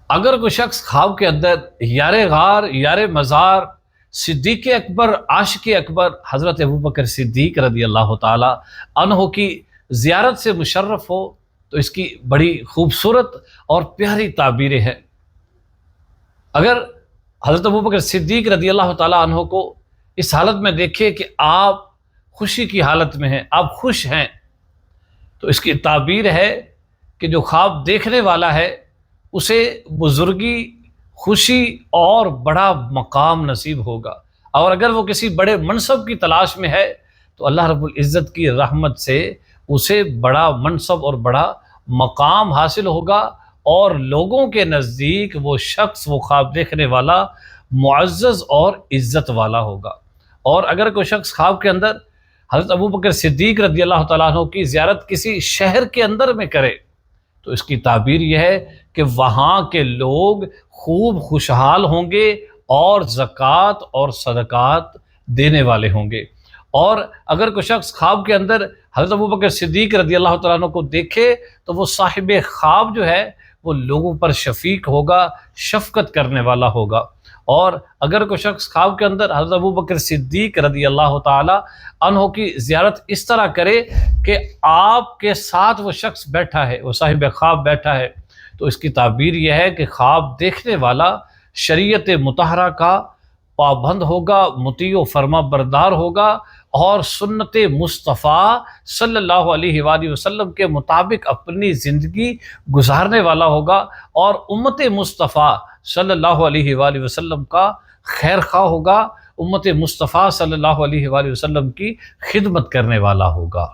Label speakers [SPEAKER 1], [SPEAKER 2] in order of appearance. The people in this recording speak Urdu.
[SPEAKER 1] اگر کوئی شخص خواب کے اندر یار غار، یار مزار، صدیق اکبر، عاشق اکبر حضرت ابوبکر صدیق رضی اللہ تعالی عنہ کی زیارت سے مشرف ہو تو اس کی بڑی خوبصورت اور پیاری تعبیریں ہیں۔ اگر حضرت ابوبکر صدیق رضی اللہ تعالی عنہ کو اس حالت میں دیکھے کہ آپ خوشی کی حالت میں ہیں، آپ خوش ہیں، تو اس کی تعبیر ہے کہ جو خواب دیکھنے والا ہے اسے بزرگی، خوشی اور بڑا مقام نصیب ہوگا، اور اگر وہ کسی بڑے منصب کی تلاش میں ہے تو اللہ رب العزت کی رحمت سے اسے بڑا منصب اور بڑا مقام حاصل ہوگا، اور لوگوں کے نزدیک وہ شخص، وہ خواب دیکھنے والا معزز اور عزت والا ہوگا۔ اور اگر کوئی شخص خواب کے اندر حضرت ابوبکر صدیق رضی اللہ تعالیٰ عنہ کی زیارت کسی شہر کے اندر میں کرے تو اس کی تعبیر یہ ہے کہ وہاں کے لوگ خوب خوشحال ہوں گے اور زکوٰۃ اور صدقات دینے والے ہوں گے۔ اور اگر کوئی شخص خواب کے اندر حضرت ابوبکر صدیق رضی اللہ تعالیٰ عنہ کو دیکھے تو وہ صاحب خواب جو ہے وہ لوگوں پر شفیق ہوگا، شفقت کرنے والا ہوگا۔ اور اگر کوئی شخص خواب کے اندر حضرت ابوبکر صدیق رضی اللہ تعالی عنہ کی زیارت اس طرح کرے کہ آپ کے ساتھ وہ شخص بیٹھا ہے، وہ صاحب خواب بیٹھا ہے، تو اس کی تعبیر یہ ہے کہ خواب دیکھنے والا شریعت مطہرہ کا پابند ہوگا، مطیع و فرما بردار ہوگا، اور سنت مصطفیٰ صلی اللہ علیہ وآلہ وسلم کے مطابق اپنی زندگی گزارنے والا ہوگا، اور امت مصطفیٰ صلی اللہ علیہ وآلہ وسلم کا خیر خواہ ہوگا، امت مصطفیٰ صلی اللہ علیہ وآلہ وسلم کی خدمت کرنے والا ہوگا۔